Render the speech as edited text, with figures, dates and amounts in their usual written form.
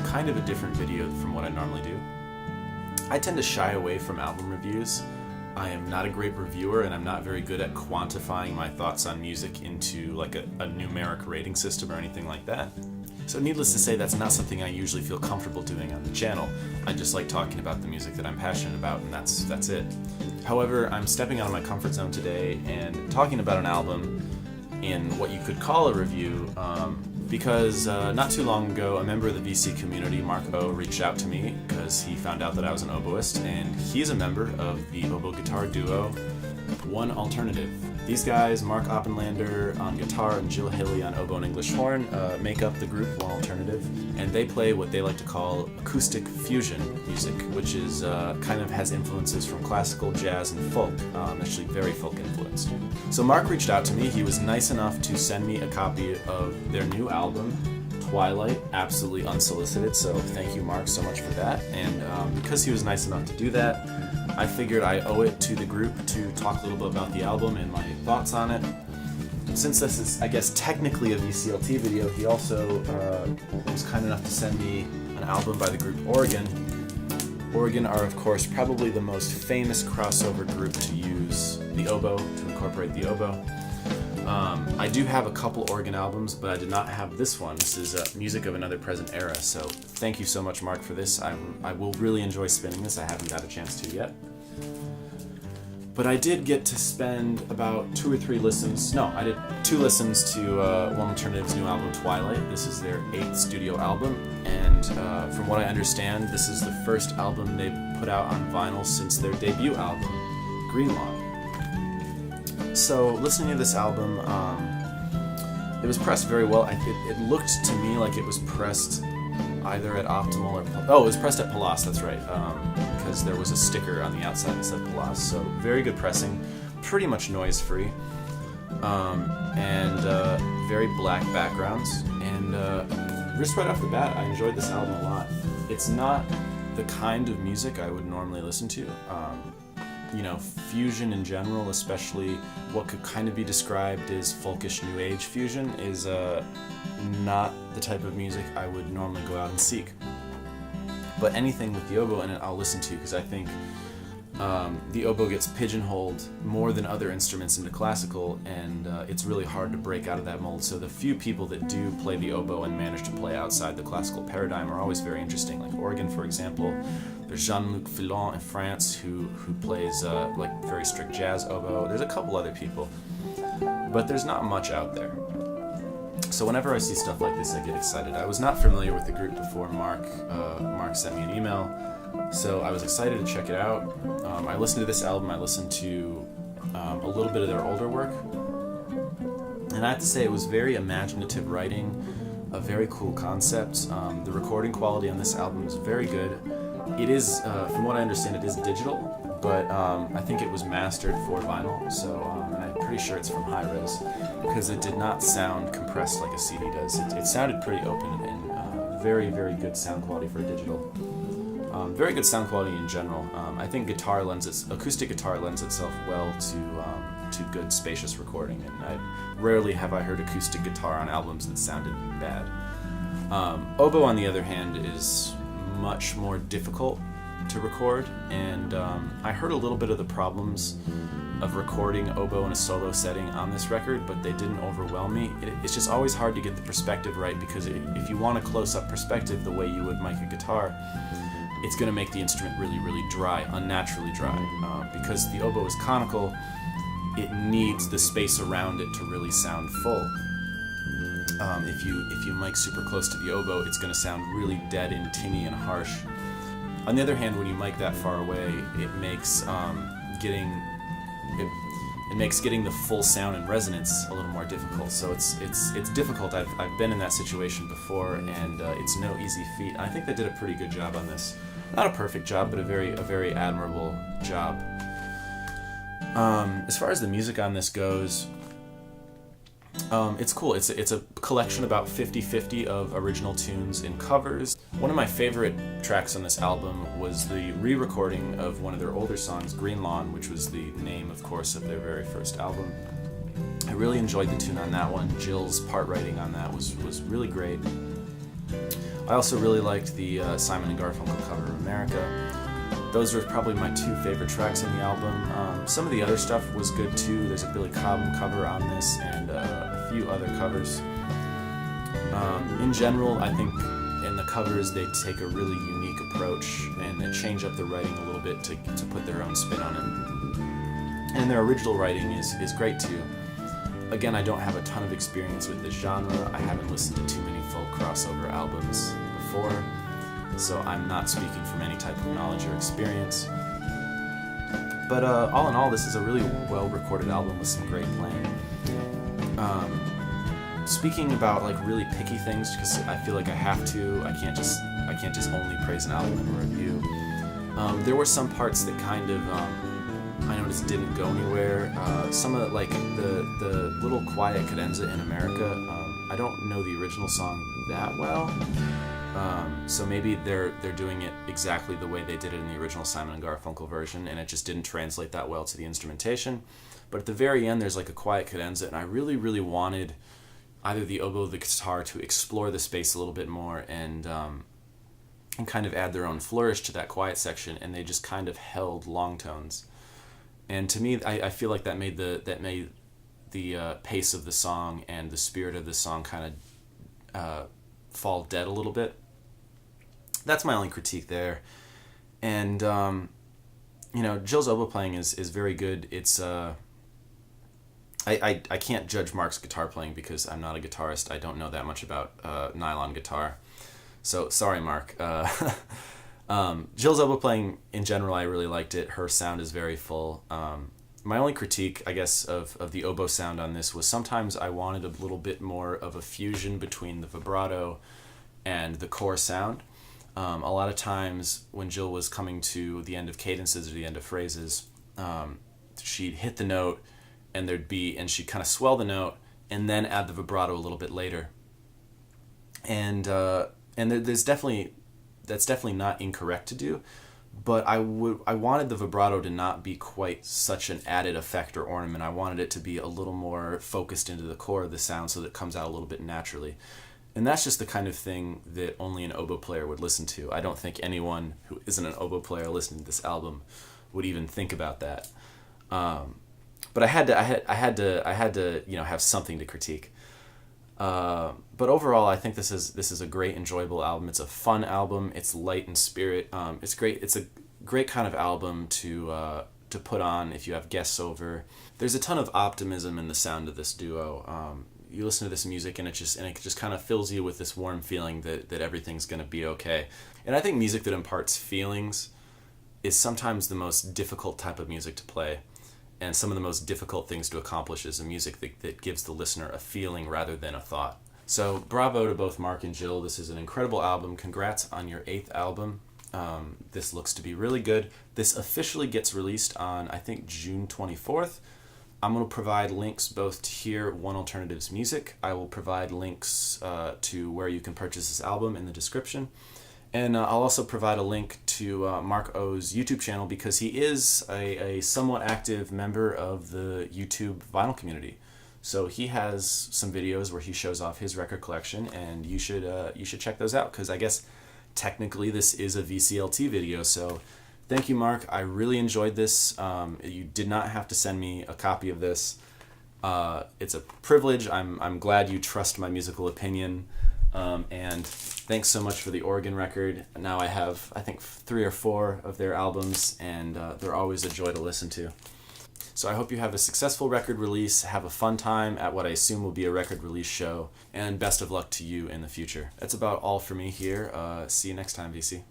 kind of a different video from what I normally do. I tend to shy away from album reviews. I am not a great reviewer, and I'm not very good at quantifying my thoughts on music into like a numeric rating system or anything like that. So needless to say, that's not something I usually feel comfortable doing on the channel. I just like talking about the music that I'm passionate about, and that's it. However, I'm stepping out of my comfort zone today and talking about an album in what you could call a review, because not too long ago, a member of the VC community, Mark O, reached out to me because he found out that I was an oboist, and he's a member of the oboe guitar duo One Alternative. These guys, Mark Oppenlander on guitar and Jill Hilly on oboe and English horn, make up the group One Alternative, and they play what they like to call acoustic fusion music, which is kind of has influences from classical, jazz, and folk, actually very folk influenced. So Mark reached out to me. He was nice enough to send me a copy of their new album, Twilight, absolutely unsolicited, so thank you, Mark, so much for that. And because he was nice enough to do that, I figured I owe it to the group to talk a little bit about the album and my thoughts on it. Since this is, I guess, technically a VCLT video, he also was kind enough to send me an album by the group Oregon. Oregon are, of course, probably the most famous crossover group to use the oboe, to incorporate the oboe. I do have a couple Oregon albums, but I did not have this one. This is Music of Another Present Era, so thank you so much, Mark, for this. I will really enjoy spinning this. I haven't got a chance to yet. But I did get to spend about 2 or 3 listens. No, I did 2 listens to One Alternative's new album, Twilight. This is their 8th studio album, and from what I understand, this is the first album they put out on vinyl since their debut album, Green Lawn. So listening to this album, it was pressed very well. It looked to me like it was pressed either at Optimal or... Oh, it was pressed at Palace, that's right, because there was a sticker on the outside that said Palace. So very good pressing, pretty much noise-free, and very black backgrounds. And just right off the bat, I enjoyed this album a lot. It's not the kind of music I would normally listen to. You know, fusion in general, especially what could kind of be described as folkish new age fusion, is not the type of music I would normally go out and seek. But anything with the oboe in it, I'll listen to, because I think the oboe gets pigeonholed more than other instruments into classical, and it's really hard to break out of that mold. So the few people that do play the oboe and manage to play outside the classical paradigm are always very interesting. Like Oregon, for example, there's Jean-Luc Filon in France who plays like very strict jazz oboe. There's a couple other people, but there's not much out there. So whenever I see stuff like this, I get excited. I was not familiar with the group before Mark sent me an email, so I was excited to check it out. I listened to this album. I listened to a little bit of their older work, and I have to say it was very imaginative writing, a very cool concept. The recording quality on this album is very good. It is, from what I understand, it is digital, but I think it was mastered for vinyl, so and I'm pretty sure it's from high-res, because it did not sound compressed like a CD does. It sounded pretty open and very, very good sound quality for a digital. Very good sound quality in general. I think acoustic guitar lends itself well to good spacious recording, and rarely have I heard acoustic guitar on albums that sounded bad. Oboe, on the other hand, is much more difficult to record, and I heard a little bit of the problems of recording oboe in a solo setting on this record, but they didn't overwhelm me. It's just always hard to get the perspective right, because if you want a close-up perspective the way you would mic a guitar, it's going to make the instrument really, really dry, unnaturally dry. Because the oboe is conical, it needs the space around it to really sound full. If you mic super close to the oboe, it's going to sound really dead and tinny and harsh. On the other hand, when you mic that far away, it makes getting the full sound and resonance a little more difficult. So it's difficult. I've been in that situation before, and it's no easy feat. I think they did a pretty good job on this. Not a perfect job, but a very admirable job. As far as the music on this goes, it's cool. It's a collection about 50-50 of original tunes and covers. One of my favorite tracks on this album was the re-recording of one of their older songs, Green Lawn, which was the name, of course, of their very first album. I really enjoyed the tune on that one. Jill's part writing on that was really great. I also really liked the Simon and Garfunkel cover of America. Those are probably my two favorite tracks on the album. Some of the other stuff was good too. There's a Billy Cobham cover on this and a few other covers. In general, I think in the covers they take a really unique approach and they change up the writing a little bit to put their own spin on it. And their original writing is great too. Again, I don't have a ton of experience with this genre. I haven't listened to too many folk crossover albums before, so I'm not speaking from any type of knowledge or experience. But all in all, this is a really well-recorded album with some great playing. Speaking about like really picky things, because I feel like I have to. I can't just only praise an album in a review. There were some parts that kind of I noticed didn't go anywhere. Some of like the little quiet cadenza in America. I don't know the original song that well, so maybe they're doing it exactly the way they did it in the original Simon and Garfunkel version, and it just didn't translate that well to the instrumentation. But at the very end, there's like a quiet cadenza, and I really, really wanted either the oboe or the guitar to explore the space a little bit more and kind of add their own flourish to that quiet section, and they just kind of held long tones. And to me, I feel like that made the pace of the song and the spirit of the song kind of fall dead a little bit. That's my only critique there. And Jill's oboe playing is very good. It's I can't judge Mark's guitar playing because I'm not a guitarist. I don't know that much about nylon guitar. So sorry, Mark. Jill's oboe playing in general, I really liked it. Her sound is very full. My only critique, I guess, of the oboe sound on this was sometimes I wanted a little bit more of a fusion between the vibrato and the core sound. A lot of times when Jill was coming to the end of cadences or the end of phrases, she'd hit the note and she'd kind of swell the note and then add the vibrato a little bit later. And that's definitely not incorrect to do, but I wanted the vibrato to not be quite such an added effect or ornament. I wanted it to be a little more focused into the core of the sound so that it comes out a little bit naturally. And that's just the kind of thing that only an oboe player would listen to. I don't think anyone who isn't an oboe player listening to this album would even think about that. But I had to have something to critique. But overall, I think this is a great, enjoyable album. It's a fun album. It's light in spirit. It's great. It's a great kind of album to put on if you have guests over. There's a ton of optimism in the sound of this duo. You listen to this music and it just kind of fills you with this warm feeling that everything's going to be okay. And I think music that imparts feelings is sometimes the most difficult type of music to play. And some of the most difficult things to accomplish is a music that gives the listener a feeling rather than a thought. So bravo to both Mark and Jill. This is an incredible album. Congrats on your 8th album. This looks to be really good. This officially gets released on, I think, June 24th. I'm going to provide links both to hear One Alternative's music. I will provide links to where you can purchase this album in the description. And I'll also provide a link to Mark O's YouTube channel because he is a somewhat active member of the YouTube vinyl community. So he has some videos where he shows off his record collection, and you should check those out because I guess technically this is a VCLT video. So thank you, Mark. I really enjoyed this. You did not have to send me a copy of this. It's a privilege. I'm glad you trust my musical opinion. And thanks so much for the Oregon record. Now I have, I think, 3 or 4 of their albums, and they're always a joy to listen to. So I hope you have a successful record release, have a fun time at what I assume will be a record release show, and best of luck to you in the future. That's about all for me here. See you next time, VC.